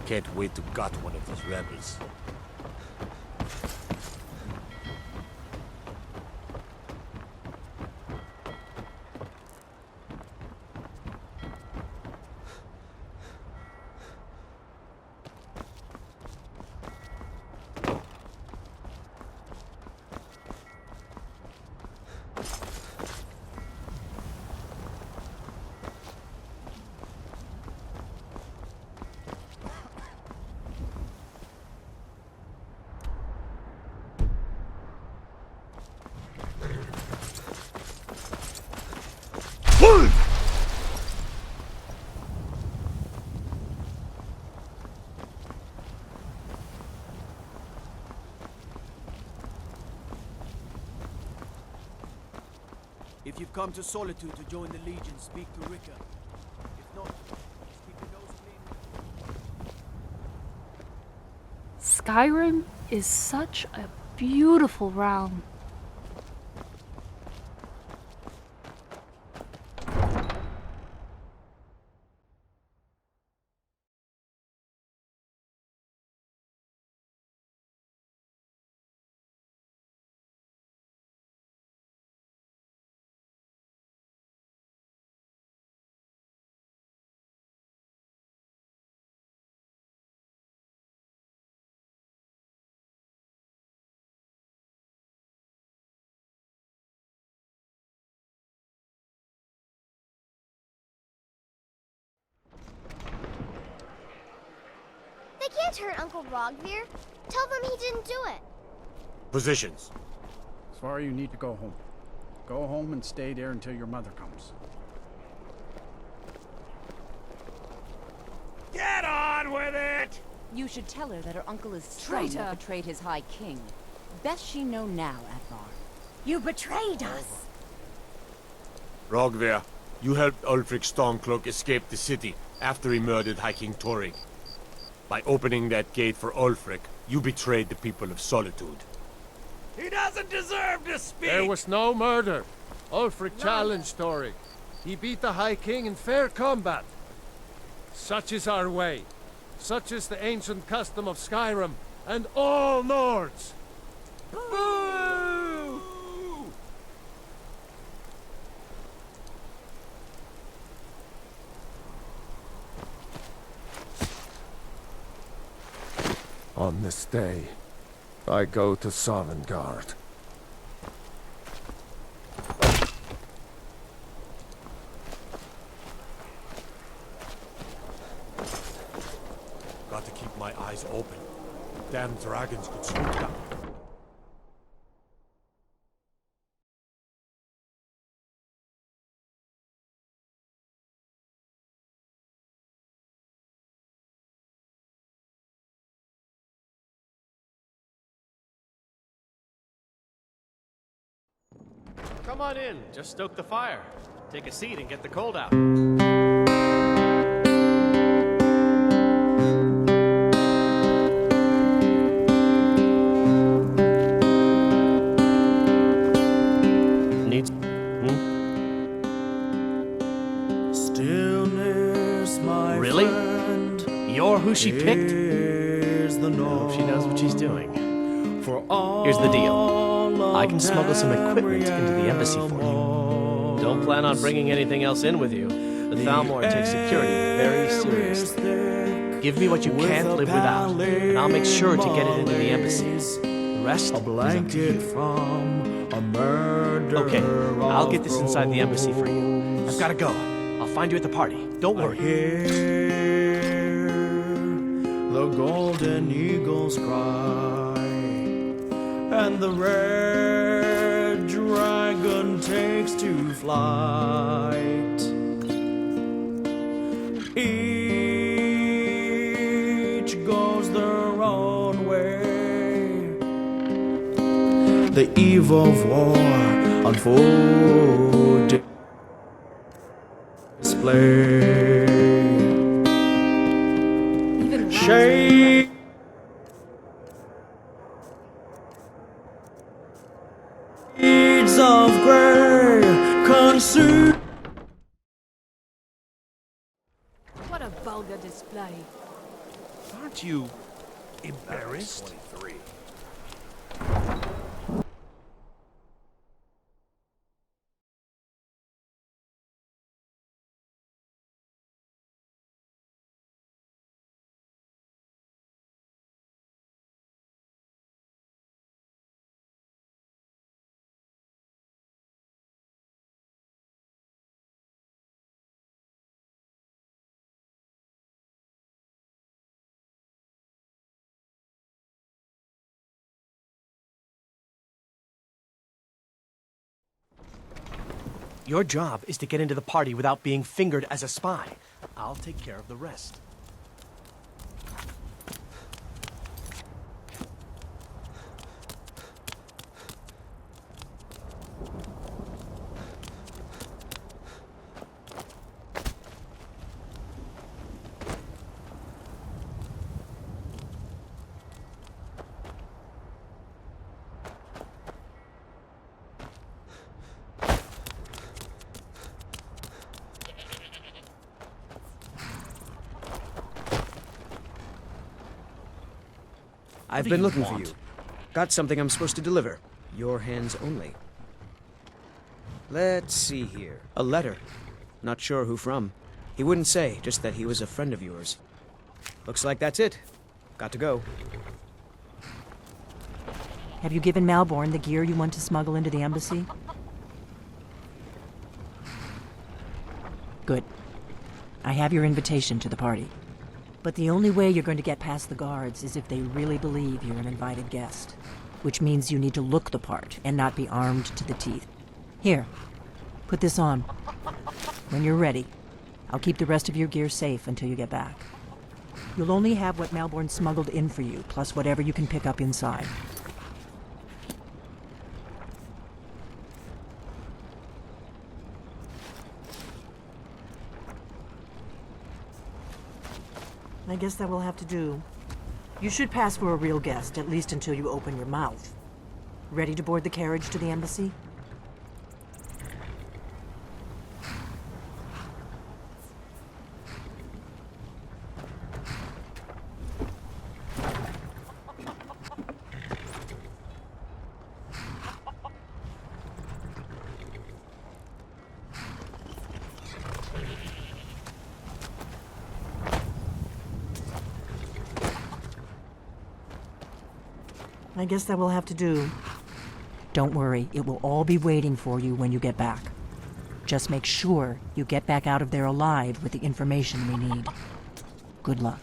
Can't wait to gut one of these rebels. If you've come to Solitude to join the Legion, speak to Rika. If not, just keep your nose clean. Skyrim is such a beautiful realm. They can't hurt Uncle Rogvir. Tell them he didn't do it. Positions. Sorry, you need to go home. Go home and stay there until your mother comes. Get on with it! You should tell her that her uncle is scum that betrayed his High King. Best she know now, Advar. You betrayed us! Rogvir, you helped Ulfric Stormcloak escape the city after he murdered High King Torrig. By opening that gate for Ulfric, you betrayed the people of Solitude. He doesn't deserve to speak! There was no murder. Ulfric challenged Torrig. He beat the High King in fair combat. Such is our way. Such is the ancient custom of Skyrim and all Nords. Boo! On this day, I go to Sovngarde. Got to keep my eyes open. Damn dragons could swoop down. Come on in, just stoke the fire. Take a seat and get the cold out. Needs... Stillness, my Really? friend, You're who she picked? is the norm. She knows what she's doing. For all Here's the deal. I can of smuggle some time equipment into the embassy for you. Don't plan on bringing anything else in with you. The Thalmor takes security very seriously. Give me what you can't live without, and I'll make sure to get it into the embassy. The rest is up to you. From a murder. Okay, I'll get this inside the embassy for you. I've gotta go. I'll find you at the party. Don't worry. Hear the golden eagles cry, and the red dragon takes to flight. Each goes their own way. The eve of war on full display. Even Shades of grey consume. What a vulgar display. Aren't you embarrassed? 23. Your job is to get into the party without being fingered as a spy. I'll take care of the rest. I've been looking for you. Got something I'm supposed to deliver. Your hands only. Let's see here. A letter. Not sure who from. He wouldn't say, just that he was a friend of yours. Looks like that's it. Got to go. Have you given Malborn the gear you want to smuggle into the embassy? Good. I have your invitation to the party. But the only way you're going to get past the guards is if they really believe you're an invited guest. Which means you need to look the part and not be armed to the teeth. Here, put this on. When you're ready, I'll keep the rest of your gear safe until you get back. You'll only have what Malborn smuggled in for you, plus whatever you can pick up inside. I guess that will have to do. You should pass for a real guest, at least until you open your mouth. Ready to board the carriage to the embassy? I guess that will have to do. Don't worry, it will all be waiting for you when you get back. Just make sure you get back out of there alive with the information we need. Good luck.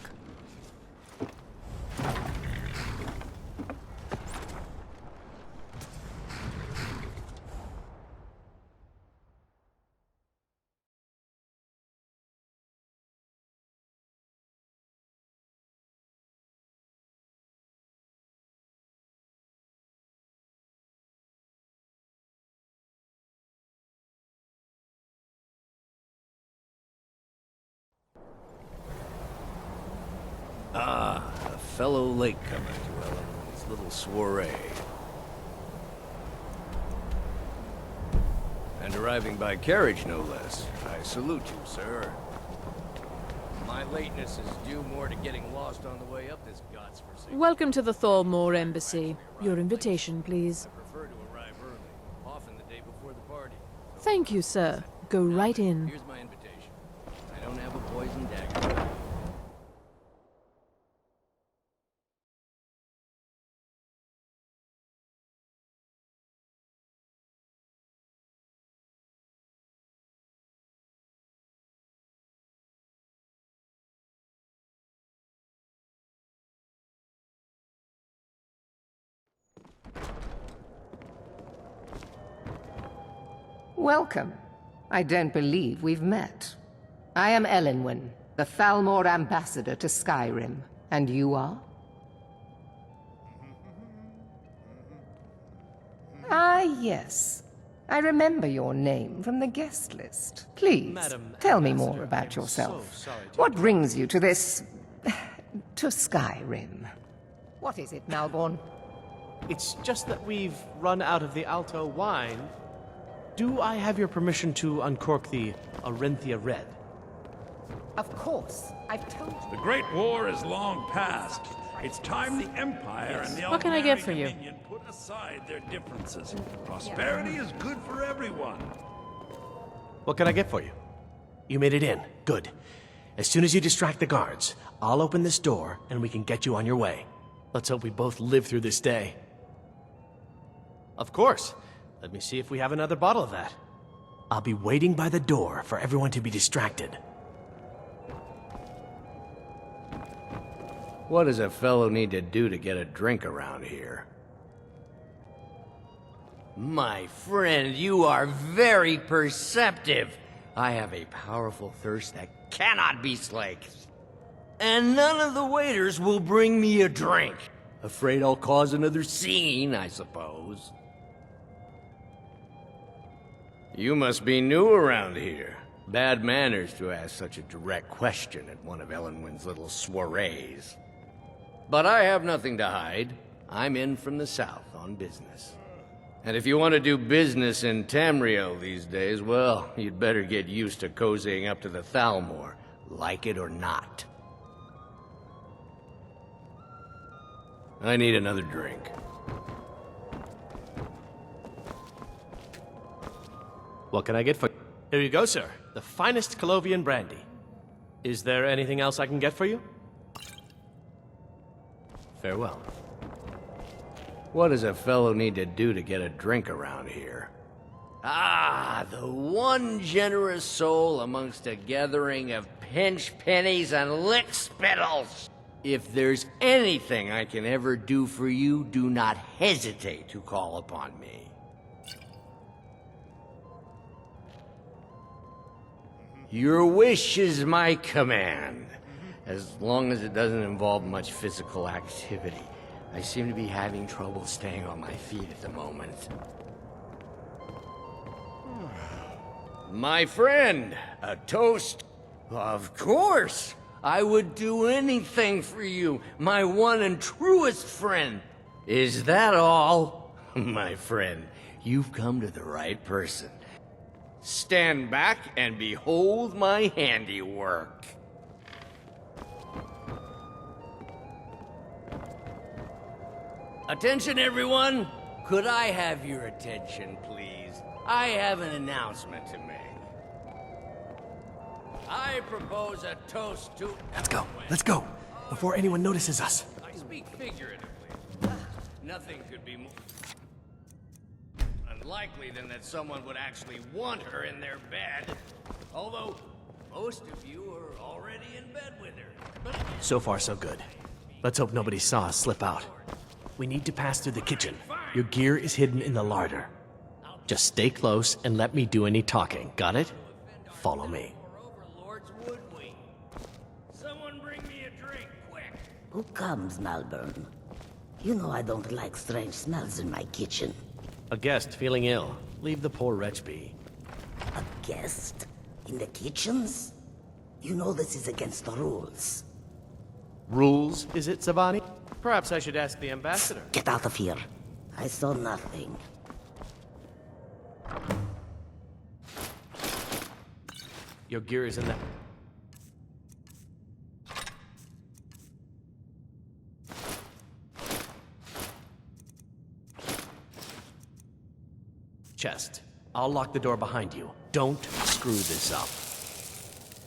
Ah, a fellow latecomer to Ellen's little soiree. And arriving by carriage, no less. I salute you, sir. My lateness is due more to getting lost on the way up this godforsaken... Welcome to the Thalmor Embassy. Your invitation, please. I prefer to arrive early, often the day before the party. Thank you, sir. Go right in. Here's my invitation. I don't have a poison dagger. Welcome. I don't believe we've met. I am Elenwen, the Thalmor ambassador to Skyrim. And you are? Ah, yes. I remember your name from the guest list. Please, tell me more about yourself. What brings you to this... to Skyrim? What is it, Malborn? It's just that we've run out of the Alto wine. Do I have your permission to uncork the Arenthia Red? Of course, I've told you. The Great War is long past. It's time the Empire and the What can I get for you? Dominion put aside their differences. Prosperity is good for everyone. What can I get for you? You made it in. Good. As soon as you distract the guards, I'll open this door and we can get you on your way. Let's hope we both live through this day. Of course. Let me see if we have another bottle of that. I'll be waiting by the door for everyone to be distracted. What does a fellow need to do to get a drink around here? My friend, you are very perceptive. I have a powerful thirst that cannot be slaked. And none of the waiters will bring me a drink. Afraid I'll cause another scene, I suppose. You must be new around here. Bad manners to ask such a direct question at one of Ellenwyn's little soirees. But I have nothing to hide. I'm in from the south on business. And if you want to do business in Tamriel these days, well, you'd better get used to cozying up to the Thalmor, like it or not. I need another drink. What can I get for you? Here you go, sir. The finest Colovian brandy. Is there anything else I can get for you? Farewell. What does a fellow need to do to get a drink around here? Ah, the one generous soul amongst a gathering of pinch pennies and lick spittles. If there's anything I can ever do for you, do not hesitate to call upon me. Your wish is my command, as long as it doesn't involve much physical activity. I seem to be having trouble staying on my feet at the moment. My friend, a toast? Of course! I would do anything for you, my one and truest friend. Is that all? My friend, you've come to the right person. Stand back and behold my handiwork. Attention, everyone! Could I have your attention, please? I have an announcement to make. I propose a toast to... Let's go, before anyone notices us. I speak figuratively. Nothing could be more unlikely than that someone would actually want her in their bed. Although, most of you are already in bed with her. But So far, so good. Let's hope nobody saw us slip out. We need to pass through the kitchen. Your gear is hidden in the larder. Just stay close and let me do any talking. Got it? Follow me. someone bring me a drink, quick! Who comes, Malburn? You know I don't like strange smells in my kitchen. A guest feeling ill. Leave the poor wretch be. A guest? In the kitchens? You know this is against the rules. Rules, is it, Savani? Perhaps I should ask the ambassador. Get out of here. I saw nothing. Your gear is in the... chest. I'll lock the door behind you. Don't screw this up.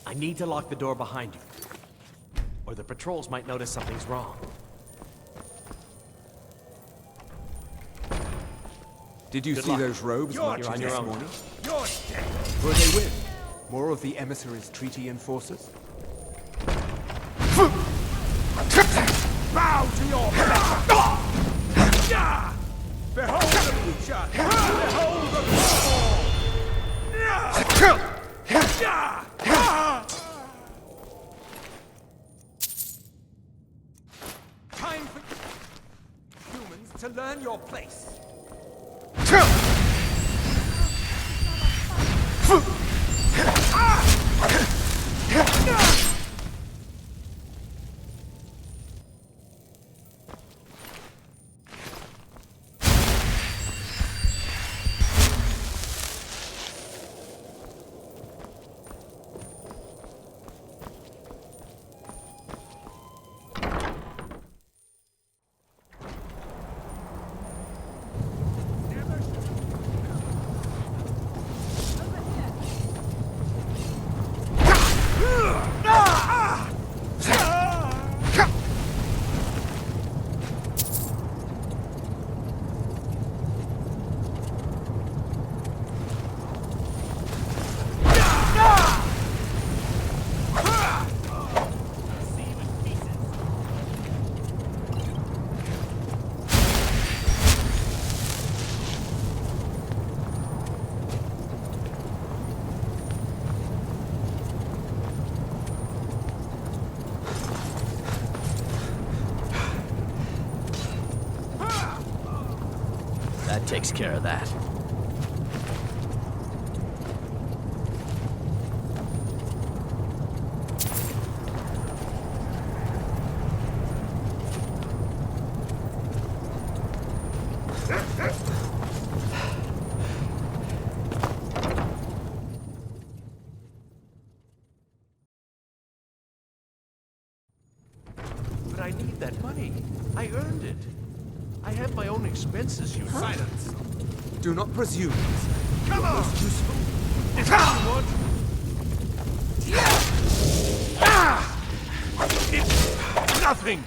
I need to lock the door behind you, or the patrols might notice something's wrong. Did you Good see luck. those robes You're marching on your this own. morning? You're dead. Were they with more of the emissaries' treaty enforcers? Bow to your Behold the future! Behold the Time for humans to learn your place. That takes care of that. But I need that money. I earned it. I have my own expenses, you silence. Do not presume. Come on! Most useful. If you want. It's nothing!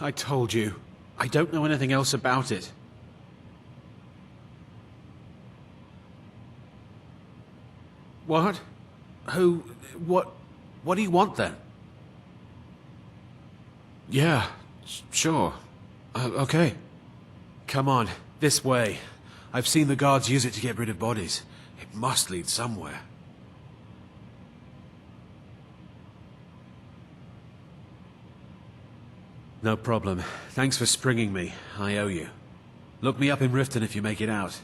I told you. I don't know anything else about it. What? Who? What do you want then? Yeah, sure. Okay. Come on, this way. I've seen the guards use it to get rid of bodies. It must lead somewhere. No problem. Thanks for springing me. I owe you. Look me up in Riften if you make it out.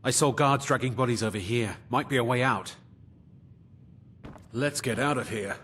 I saw guards dragging bodies over here. Might be a way out. Let's get out of here.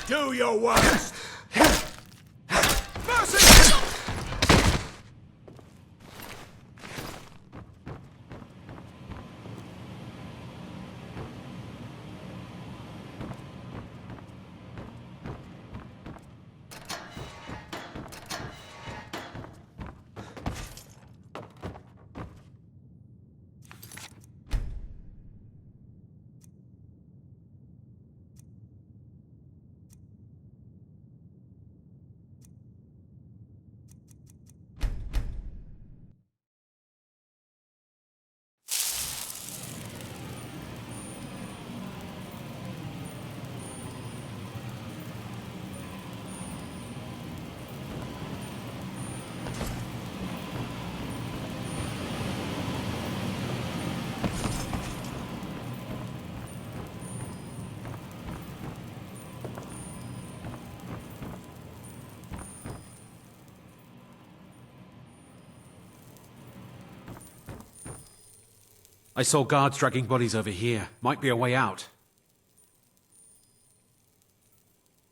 Do your worst! Mercy! I saw guards dragging bodies over here. Might be a way out.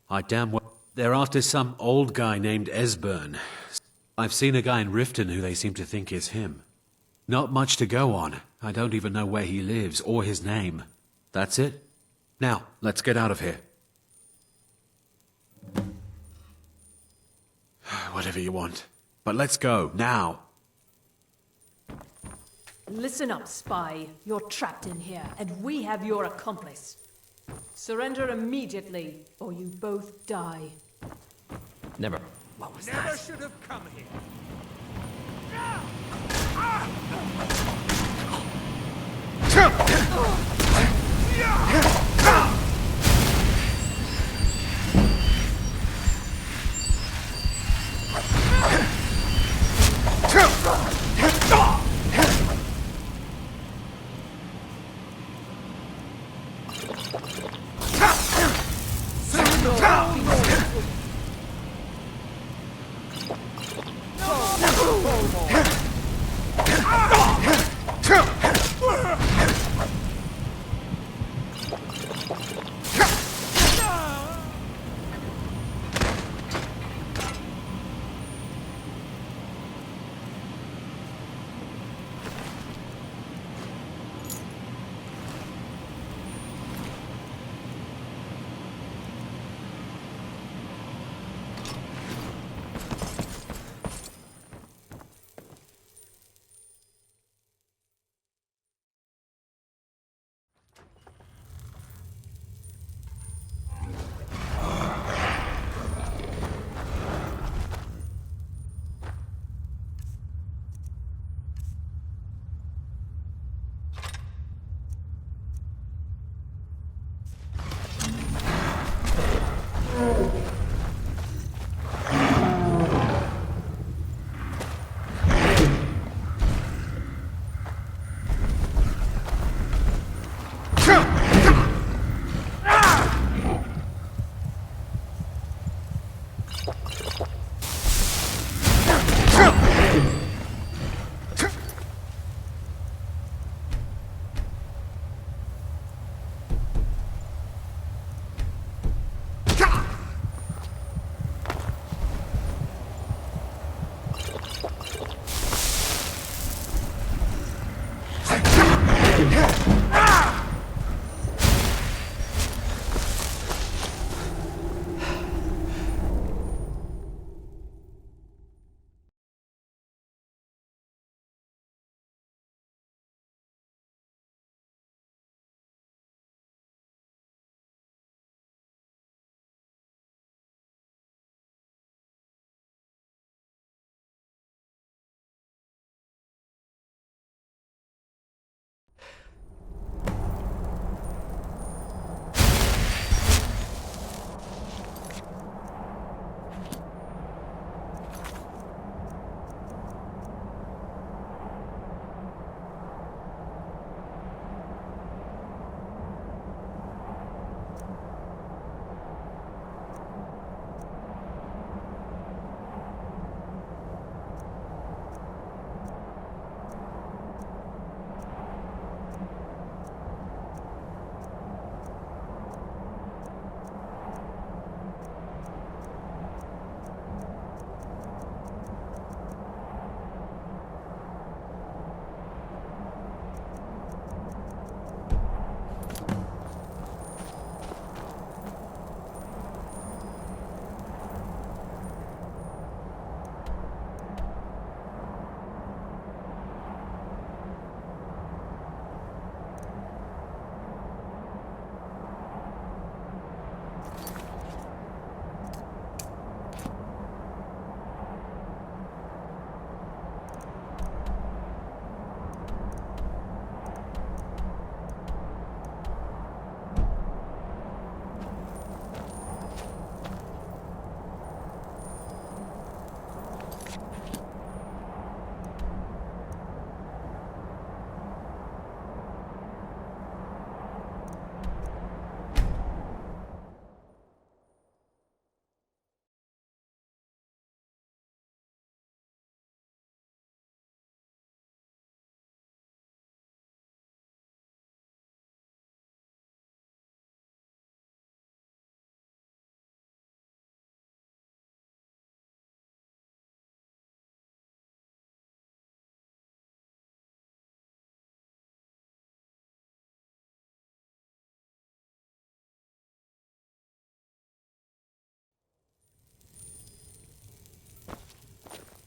I damn well... They're after some old guy named Esbern. I've seen a guy in Riften who they seem to think is him. Not much to go on. I don't even know where he lives or his name. That's it. Now, let's get out of here. Whatever you want. But let's go, now. Listen up, spy. You're trapped in here, and we have your accomplice. Surrender immediately, or you both die. Never. What was Never that? should have come here.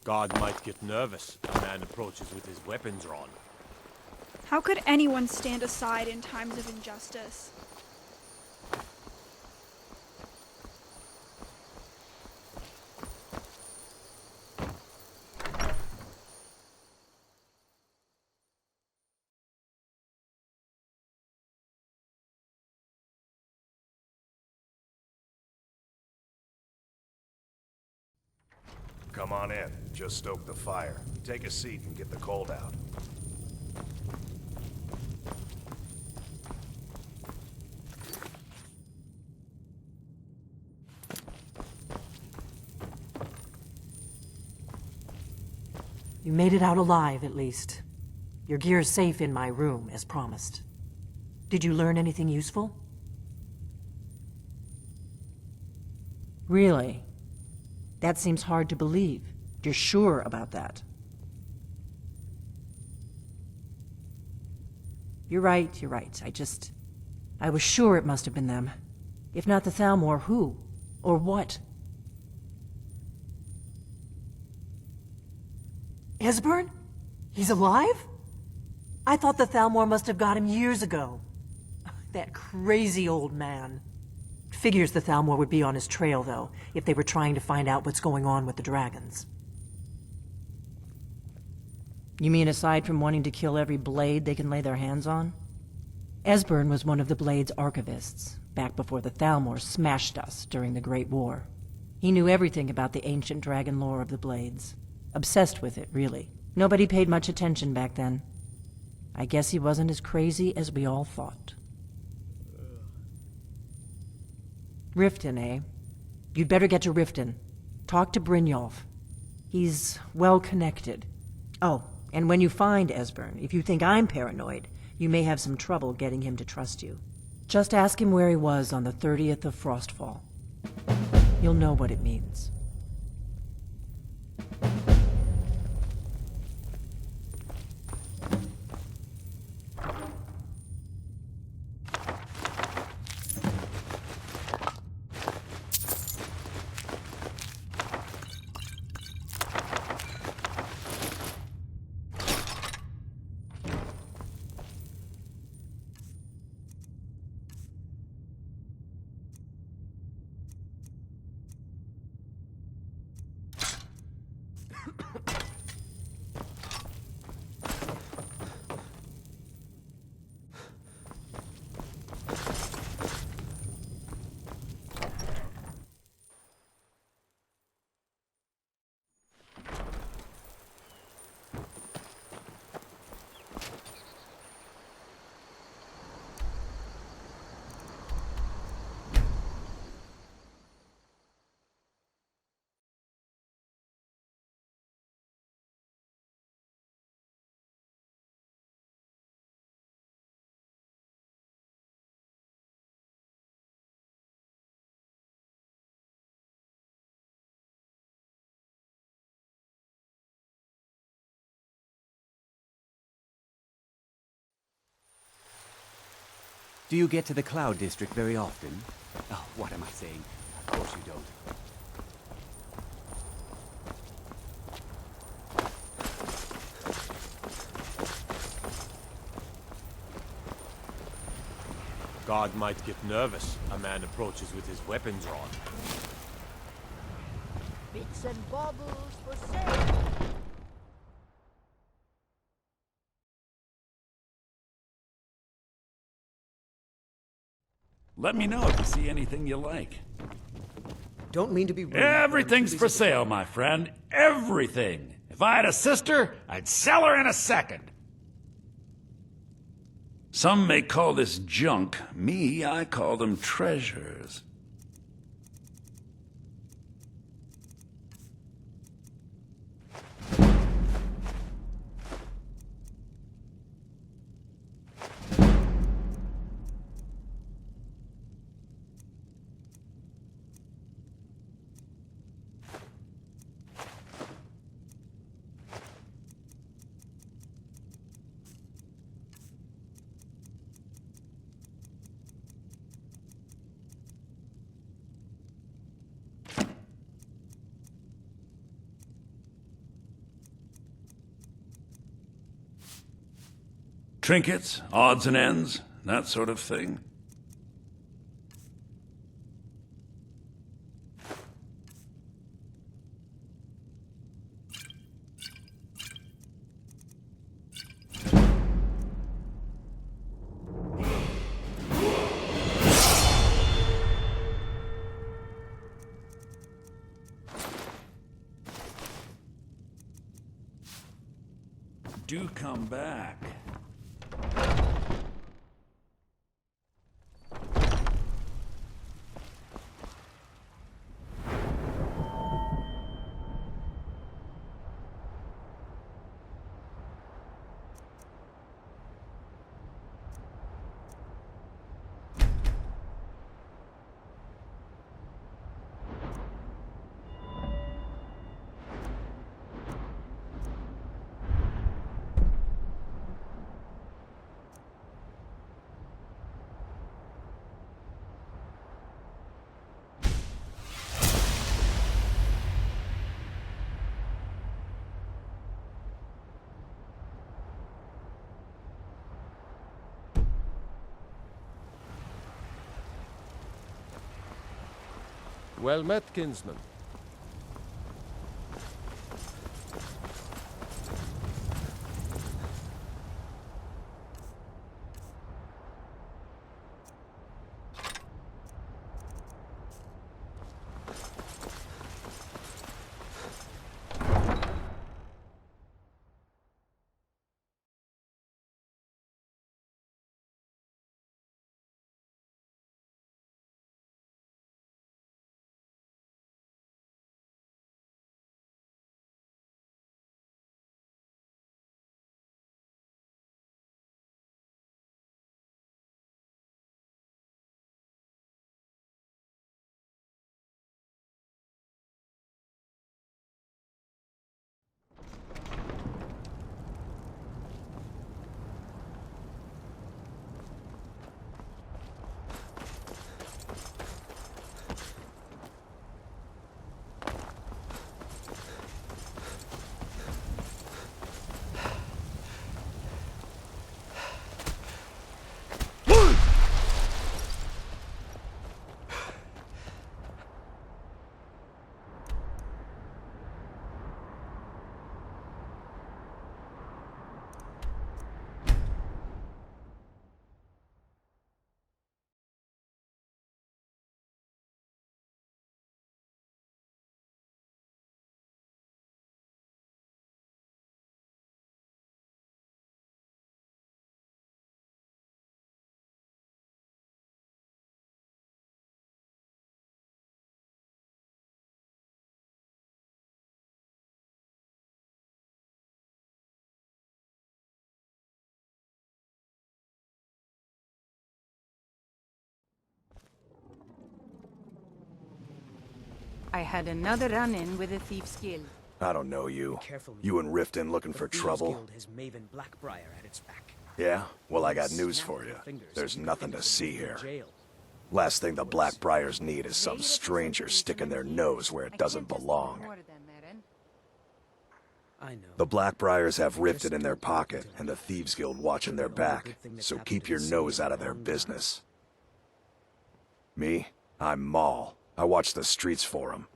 Guard might get nervous. A man approaches with his weapons drawn. How could anyone stand aside in times of injustice? Come on in. Just stoke the fire. Take a seat and get the cold out. You made it out alive, at least. Your gear's safe in my room, as promised. Did you learn anything useful? Really? That seems hard to believe. You're sure about that? You're right. I was sure it must have been them. If not the Thalmor, who? Or what? Esbern? He's alive? I thought the Thalmor must have got him years ago. That crazy old man. Figures the Thalmor would be on his trail, though, if they were trying to find out what's going on with the dragons. You mean aside from wanting to kill every blade they can lay their hands on? Esbern was one of the Blade's archivists, back before the Thalmor smashed us during the Great War. He knew everything about the ancient dragon lore of the Blades. Obsessed with it, really. Nobody paid much attention back then. I guess he wasn't as crazy as we all thought. Riften, eh? You'd better get to Riften. Talk to Brynjolf. He's well connected. Oh, and when you find Esbern, if you think I'm paranoid, you may have some trouble getting him to trust you. Just ask him where he was on the 30th of Frostfall. You'll know what it means. Do you get to the Cloud District very often? Oh, what am I saying? Of course you don't. God might get nervous. A man approaches with his weapons drawn. Bits and baubles for sale. Let me know if you see anything you like. Don't mean to be rude. Everything's for sale, my friend. Everything. If I had a sister, I'd sell her in a second. Some may call this junk. Me, I call them treasures. Trinkets, odds and ends, that sort of thing. Do come back. Well met, kinsman. I had another run-in with the Thieves Guild. I don't know you. You and Riften looking for trouble? Has Maven Blackbriar at its back. Yeah? Well, I got news for you. There's nothing to see here. Last thing the Blackbriars need is some stranger sticking their nose where it doesn't belong. I know. The Blackbriars have Riften in their pocket, and the Thieves Guild watching their back, so keep your nose out of their business. Me? I'm Maul. I watch the streets for 'em.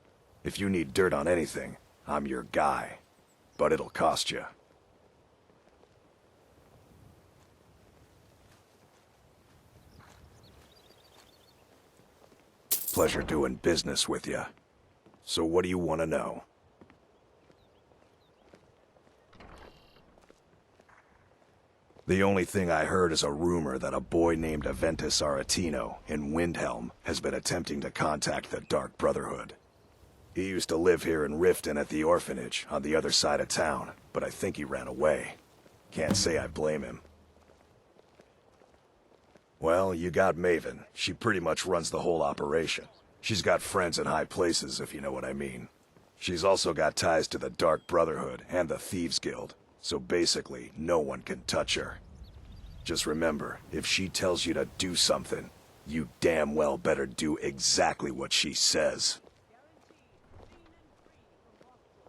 If you need dirt on anything, I'm your guy. But it'll cost you. Pleasure doing business with you. So what do you want to know? The only thing I heard is a rumor that a boy named Aventus Aretino in Windhelm has been attempting to contact the Dark Brotherhood. He used to live here in Riften at the orphanage on the other side of town, but I think he ran away. Can't say I blame him. Well, you got Maven. She pretty much runs the whole operation. She's got friends in high places, if you know what I mean. She's also got ties to the Dark Brotherhood and the Thieves Guild. So basically, no one can touch her. Just remember, if she tells you to do something, you damn well better do exactly what she says.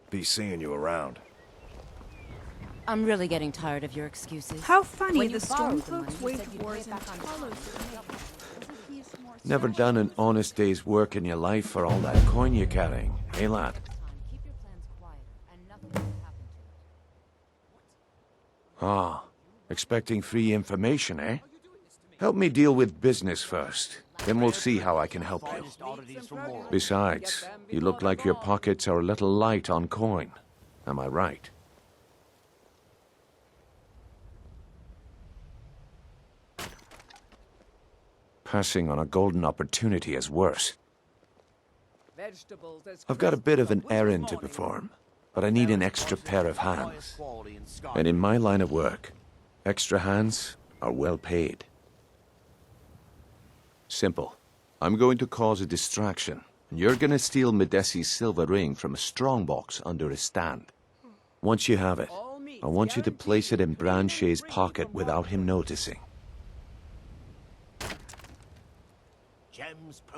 Be seeing you around. I'm really getting tired of your excuses. How funny, When the you borrowed the Stormcloaks money, you waged said you'd wars pay in it back on Talos. Never done an honest day's work in your life for all that coin you're carrying, eh, lad? Ah, expecting free information, eh? Help me deal with business first. Then we'll see how I can help you. Besides, you look like your pockets are a little light on coin. Am I right? Passing on a golden opportunity is worse. I've got a bit of an errand to perform, but I need an extra pair of hands. And in my line of work, extra hands are well paid. Simple. I'm going to cause a distraction, and you're going to steal Medesi's silver ring from a strongbox under a stand. Once you have it, I want you to place it in Branche's pocket without him noticing.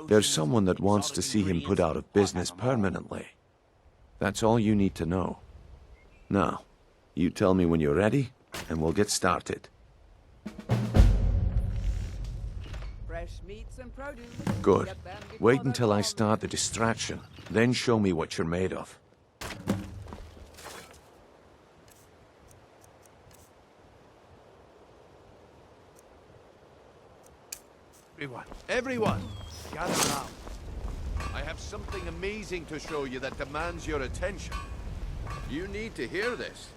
There's someone that wants to see him put out of business permanently. That's all you need to know. Now, you tell me when you're ready, and we'll get started. Fresh meats and produce. Good. Wait until I start the distraction, then show me what you're made of. Everyone, gather round. I have something amazing to show you that demands your attention. You need to hear this.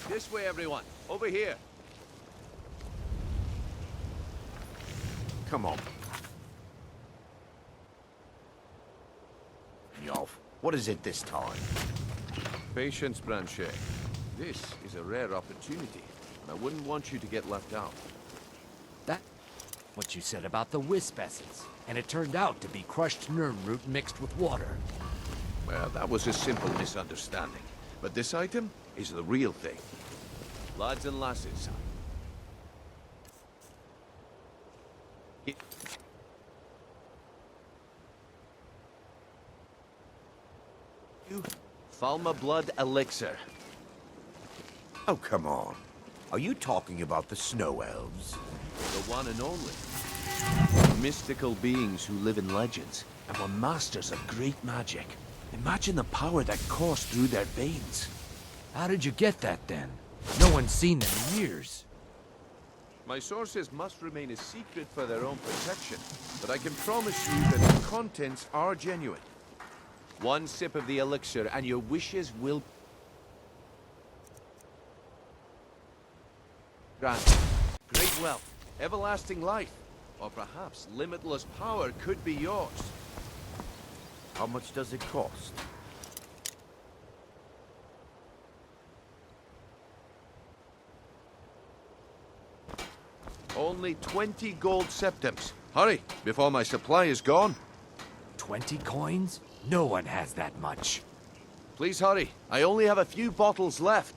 This way, everyone. Over here. Come on. Yolf, what is it this time? Patience, Branche. This is a rare opportunity, and I wouldn't want you to get left out. That... what you said about the wisp essence, and it turned out to be crushed nerm root mixed with water. Well, that was a simple misunderstanding. But this item is the real thing. Lads and lasses. Falma Blood Elixir. Oh, come on. Are you talking about the Snow Elves? The one and only. Mystical beings who live in legends and were masters of great magic. Imagine the power that coursed through their veins. How did you get that, then? No one's seen them in years. My sources must remain a secret for their own protection, but I can promise you that the contents are genuine. One sip of the elixir and your wishes will... grant great wealth, everlasting life, or perhaps limitless power could be yours. How much does it cost? Only 20 gold septims. Hurry, before my supply is gone. 20 coins? No one has that much. Please hurry. I only have a few bottles left.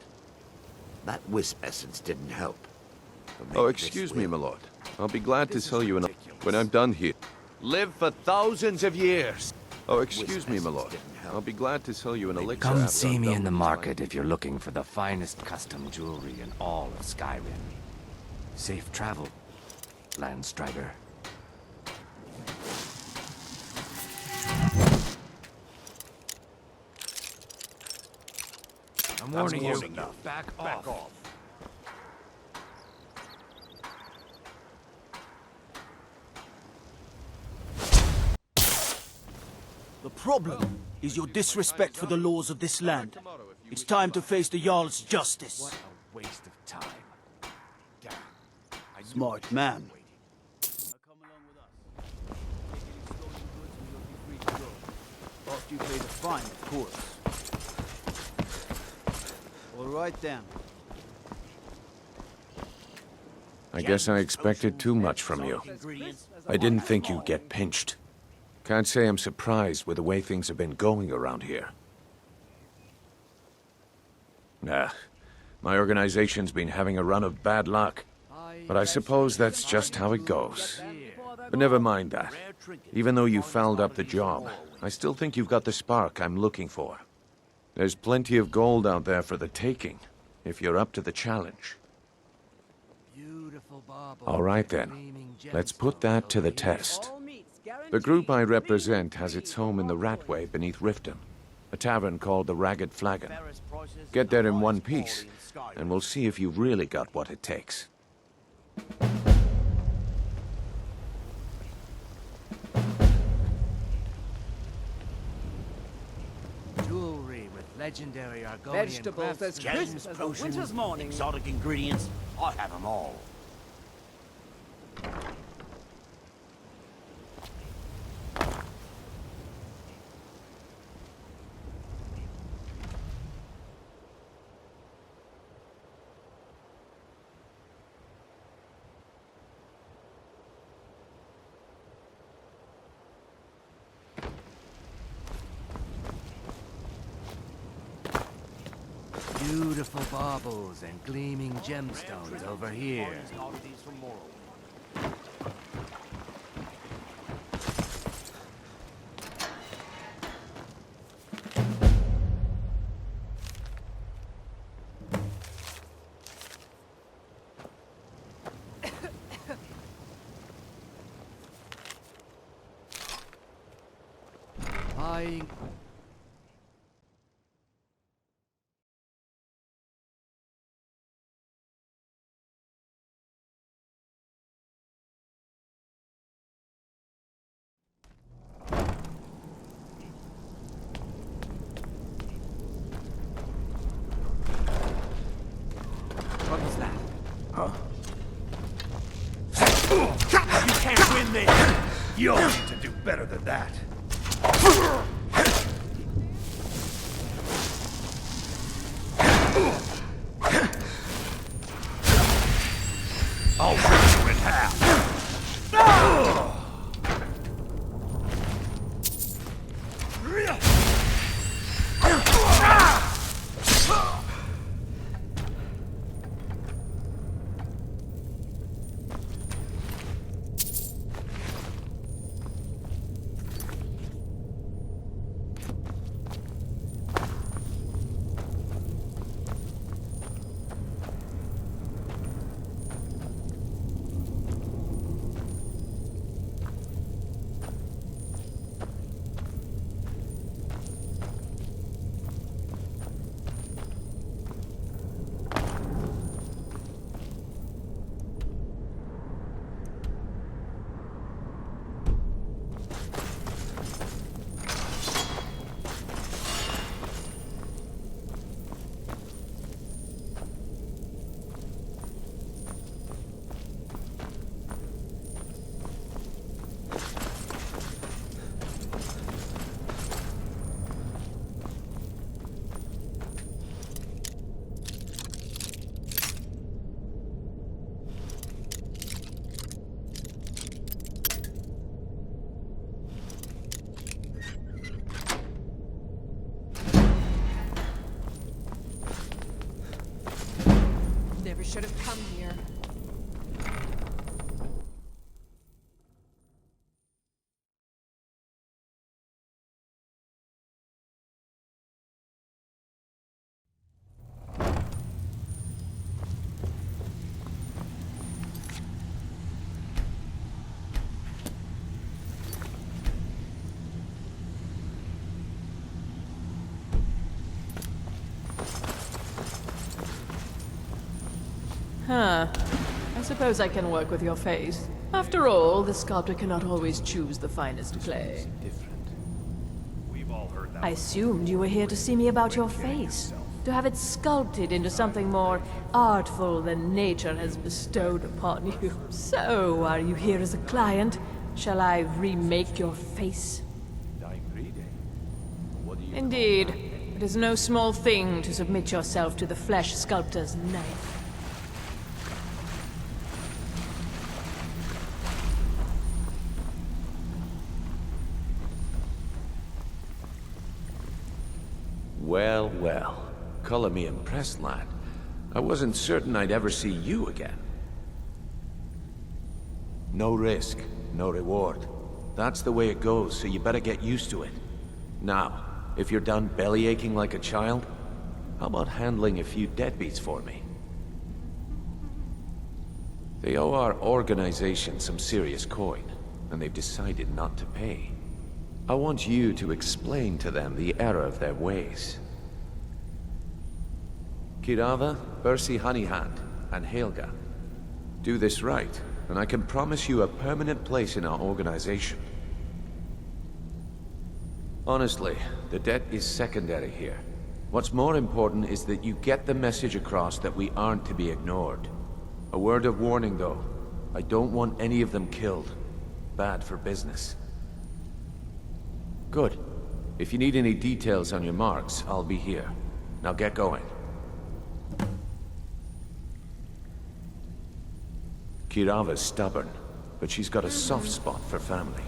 That wisp essence didn't help. Oh, excuse me, my lord. I'll be glad to sell you when I'm done here. Live for thousands of years. Oh, excuse me, my lord. I'll be glad to sell you an elixir. Come after see I'm me done in the with this market if you're looking for the finest custom jewelry in all of Skyrim. Safe travel, Landstrider. I'm warning you. Back off. The problem is your disrespect for the laws of this land. It's time to face the Jarl's justice. What a waste of time. Smart man. After you pay the fine, of course. All right then. I guess I expected too much from you. I didn't think you'd get pinched. Can't say I'm surprised with the way things have been going around here. Nah, my organization's been having a run of bad luck. But I suppose that's just how it goes. But never mind that. Even though you fouled up the job, I still think you've got the spark I'm looking for. There's plenty of gold out there for the taking, if you're up to the challenge. All right then, let's put that to the test. The group I represent has its home in the Ratway beneath Riften, a tavern called the Ragged Flagon. Get there in one piece, and we'll see if you've really got what it takes. Jewelry with legendary Argonian Vegetables as crisp as a winter's morning. Exotic ingredients, I'll have them all. Beautiful baubles and gleaming gemstones over here. Buying. What was that? Huh? You can't win this! You'll need to do better than that. I'll rip you in half. should have come here. Huh. I suppose I can work with your face. After all, the sculptor cannot always choose the finest clay. I assumed you were here to see me about your face. To have it sculpted into something more artful than nature has bestowed upon you. So, are you here as a client? Shall I remake your face? Indeed. It is no small thing to submit yourself to the flesh sculptor's knife. Well, well. Color me impressed, lad. I wasn't certain I'd ever see you again. No risk, no reward. That's the way it goes, so you better get used to it. Now, if you're done belly aching like a child, how about handling a few deadbeats for me? They owe our organization some serious coin, and they've decided not to pay. I want you to explain to them the error of their ways. Kirava, Bersi Honeyhand, and Helga. Do this right, and I can promise you a permanent place in our organization. Honestly, the debt is secondary here. What's more important is that you get the message across that we aren't to be ignored. A word of warning, though. I don't want any of them killed. Bad for business. Good. If you need any details on your marks, I'll be here. Now get going. Kirava's stubborn, but she's got a soft spot for family.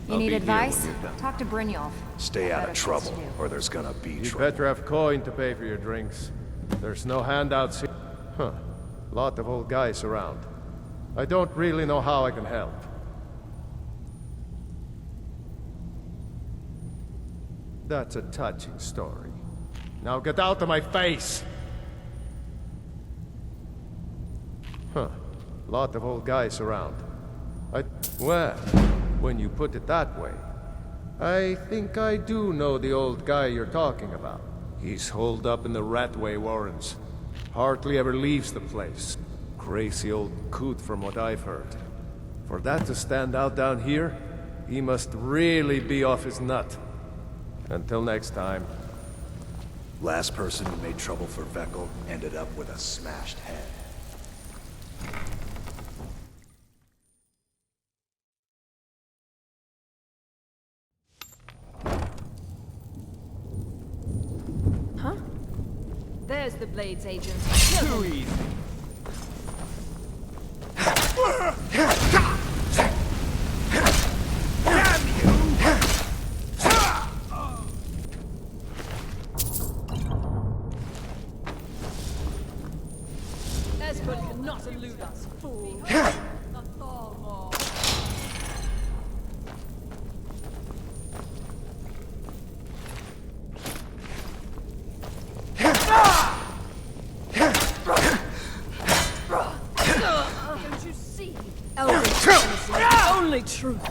You need advice? Talk to Brynjolf. Stay out of trouble, or there's gonna be You trouble. better have coin to pay for your drinks. There's no handouts here. Huh. Lot of old guys around. I don't really know how I can help. That's a touching story. Now get out of my face! Huh. Lot of old guys around. Well, when you put it that way, I think I do know the old guy you're talking about. He's holed up in the Ratway Warrens. Hardly ever leaves the place. Crazy old coot from what I've heard. For that to stand out down here, he must really be off his nut. Until next time. Last person who made trouble for Veckel ended up with a smashed head. Huh? There's the Blades agent. Too easy. Esbern cannot elude us, fool. A Thalmor. Don't you see? Elvish supremacy is the only truth.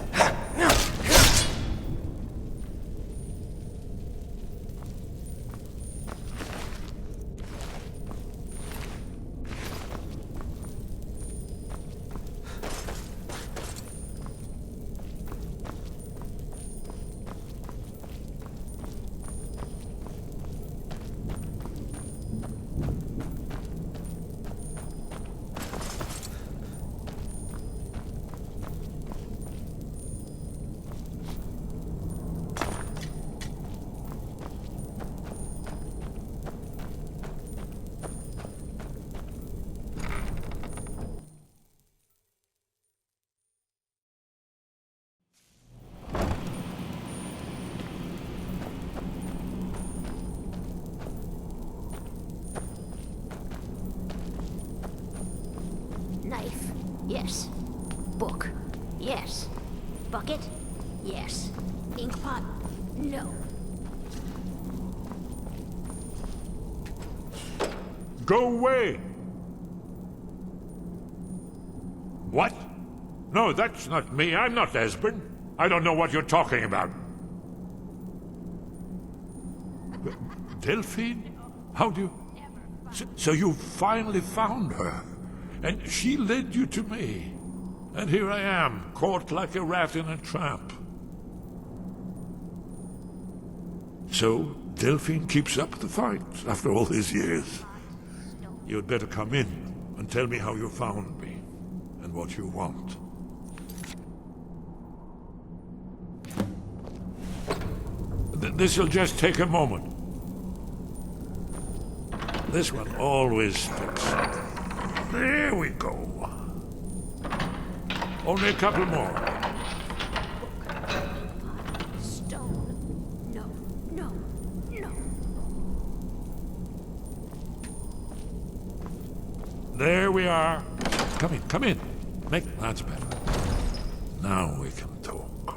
Yes. Book? Yes. Bucket? Yes. Inkpot? No. Go away! What? No, that's not me. I'm not Esbern. I don't know what you're talking about. Delphine? How do you... So you finally found her, and she led you to me. And here I am, caught like a rat in a trap. So, Delphine keeps up the fight after all these years. You'd better come in and tell me how you found me, and what you want. This'll just take a moment. This one always sticks. There we go. Only a couple more. Stone. No, no, no. There we are. Come in, come in. That's better. Now we can talk.